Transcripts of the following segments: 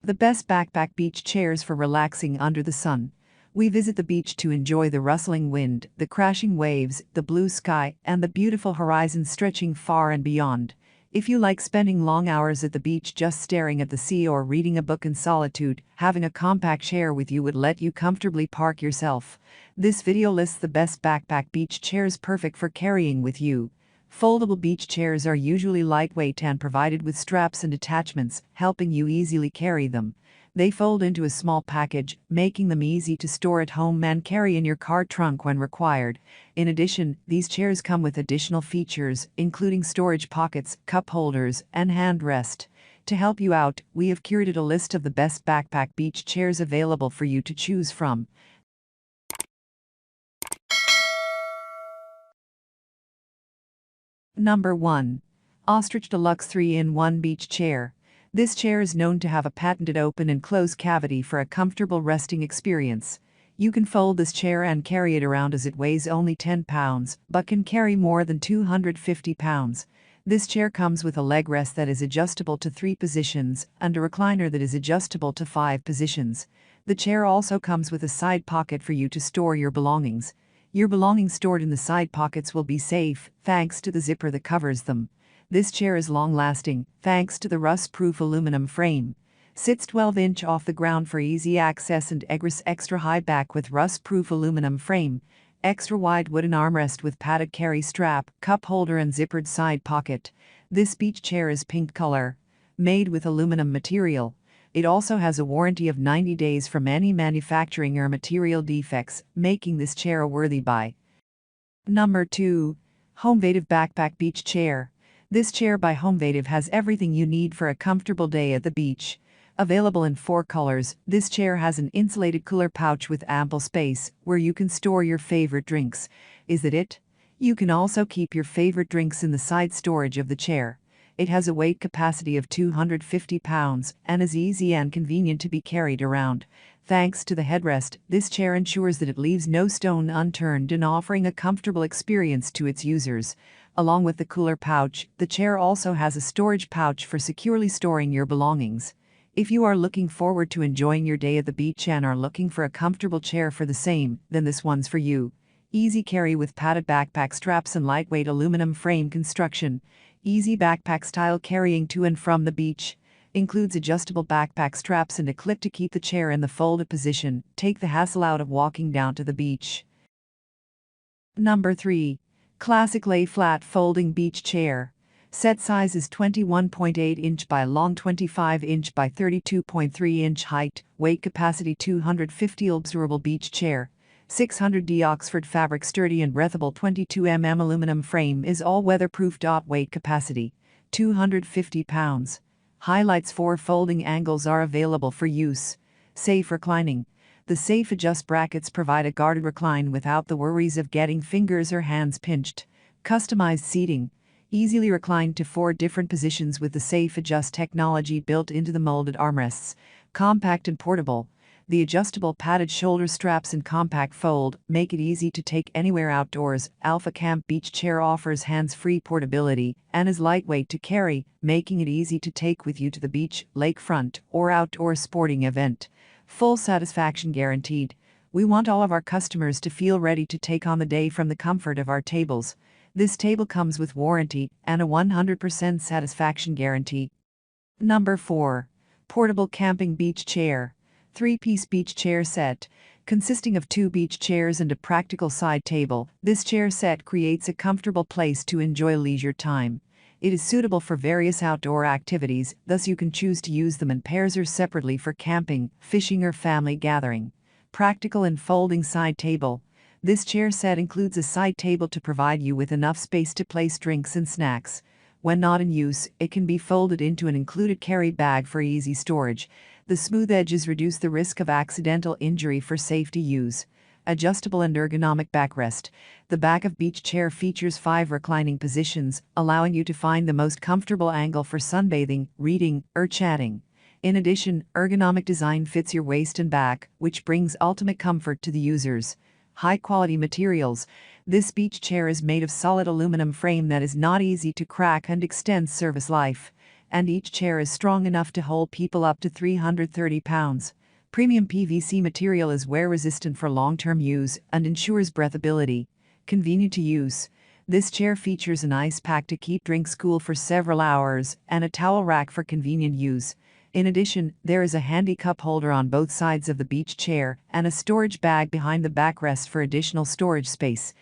The best backpack beach chairs for relaxing under the sun. We visit the beach to enjoy the rustling wind, the crashing waves, the blue sky, and the beautiful horizon stretching far and beyond. If you like spending long hours at the beach just staring at the sea or reading a book in solitude, having a compact chair with you would let you comfortably park yourself. This video lists the best backpack beach chairs perfect for carrying with you. Foldable beach chairs are usually lightweight and provided with straps and attachments, helping you easily carry them. They fold into a small package, making them easy to store at home and carry in your car trunk when required. In addition, these chairs come with additional features, including storage pockets, cup holders, and handrest. To help you out, we have curated a list of the best backpack beach chairs available for you to choose from. Number 1. Ostrich Deluxe 3-in-1 Beach Chair. This chair is known to have a patented open and close cavity for a comfortable resting experience. You can fold this chair and carry it around as it weighs only 10 pounds, but can carry more than 250 pounds. This chair comes with a leg rest that is adjustable to 3 positions and a recliner that is adjustable to 5 positions. The chair also comes with a side pocket for you to store your belongings. Your belongings stored in the side pockets will be safe, thanks to the zipper that covers them. This chair is long-lasting, thanks to the rust-proof aluminum frame. Sits 12-inch off the ground for easy access and egress. Extra high back with rust-proof aluminum frame. Extra wide wooden armrest with padded carry strap, cup holder and zippered side pocket. This beach chair is pink color. Made with aluminum material. It also has a warranty of 90 days from any manufacturing or material defects, making this chair a worthy buy. Number 2. Homevative Backpack Beach Chair. This chair by Homevative has everything you need for a comfortable day at the beach. Available in 4 colors, this chair has an insulated cooler pouch with ample space where you can store your favorite drinks. Is that it? You can also keep your favorite drinks in the side storage of the chair. It has a weight capacity of 250 pounds and is easy and convenient to be carried around. Thanks to the headrest, this chair ensures that it leaves no stone unturned in offering a comfortable experience to its users. Along with the cooler pouch, the chair also has a storage pouch for securely storing your belongings. If you are looking forward to enjoying your day at the beach and are looking for a comfortable chair for the same, then this one's for you. Easy carry with padded backpack straps and lightweight aluminum frame construction. Easy backpack style carrying to and from the beach. Includes adjustable backpack straps and a clip to keep the chair in the folded position. Take the hassle out of walking down to the beach. Number 3. Classic Lay Flat Folding Beach Chair. Set size is 21.8 inch by long 25 inch by 32.3 inch height. Weight capacity 250 lbs. Durable beach chair. 600D Oxford fabric sturdy and breathable 22 aluminum frame is all weatherproof. Weight capacity 250 pounds. Highlights: 4 folding angles are available for use. Safe reclining. The safe adjust brackets provide a guarded recline without the worries of getting fingers or hands pinched. Customized seating. Easily reclined to 4 different positions with the safe adjust technology built into the molded armrests. Compact and portable. The adjustable padded shoulder straps and compact fold make it easy to take anywhere outdoors. Alpha Camp Beach Chair offers hands-free portability and is lightweight to carry, making it easy to take with you to the beach, lakefront, or outdoor sporting event. Full satisfaction guaranteed. We want all of our customers to feel ready to take on the day from the comfort of our tables. This table comes with warranty and a 100% satisfaction guarantee. Number 4. Portable Camping Beach Chair. 3-piece beach chair set. Consisting of 2 beach chairs and a practical side table, this chair set creates a comfortable place to enjoy leisure time. It is suitable for various outdoor activities, thus you can choose to use them in pairs or separately for camping, fishing or family gathering. Practical and folding side table. This chair set includes a side table to provide you with enough space to place drinks and snacks. When not in use, it can be folded into an included carry bag for easy storage. The smooth edges reduce the risk of accidental injury for safety use. Adjustable and ergonomic backrest. The back of beach chair features 5 reclining positions, allowing you to find the most comfortable angle for sunbathing, reading, or chatting. In addition, ergonomic design fits your waist and back, which brings ultimate comfort to the users. High-quality materials. This beach chair is made of solid aluminum frame that is not easy to crack and extends service life. and each chair is strong enough to hold people up to 330 pounds. Premium PVC material is wear-resistant for long-term use and ensures breathability. Convenient to use. This chair features an ice pack to keep drinks cool for several hours and a towel rack for convenient use. In addition, there is a handy cup holder on both sides of the beach chair and a storage bag behind the backrest for additional storage space.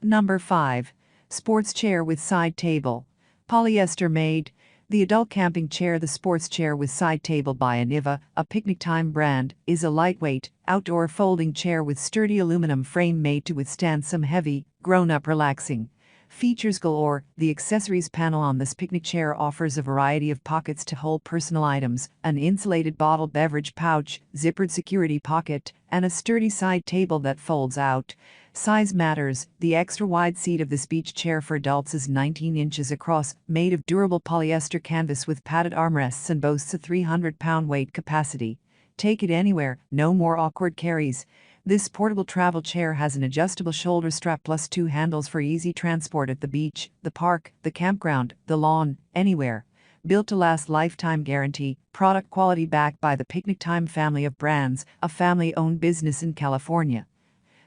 Number 5. Sports chair with side table. Polyester made. The adult camping chair, the sports chair with side table by Aniva, a Picnic Time brand, is a lightweight, outdoor folding chair with sturdy aluminum frame made to withstand some heavy, grown-up relaxing features galore. The accessories panel on this picnic chair offers a variety of pockets to hold personal items, an insulated bottle beverage pouch, zippered security pocket, and a sturdy side table that folds out. Size matters. The extra-wide seat of this beach chair for adults is 19 inches across, made of durable polyester canvas with padded armrests and boasts a 300-pound weight capacity. Take it anywhere, no more awkward carries. This portable travel chair has an adjustable shoulder strap plus 2 handles for easy transport at the beach, the park, the campground, the lawn, anywhere. Built to last, lifetime guarantee, product quality backed by the Picnic Time family of brands, a family-owned business in California.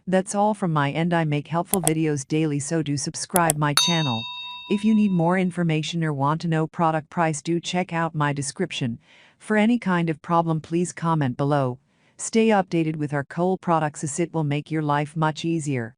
That's all from my end. I make helpful videos daily, so do subscribe my channel. If you need more information or want to know product price, do check out my description. For any kind of problem, please comment below. Stay updated with our Cole products as it will make your life much easier.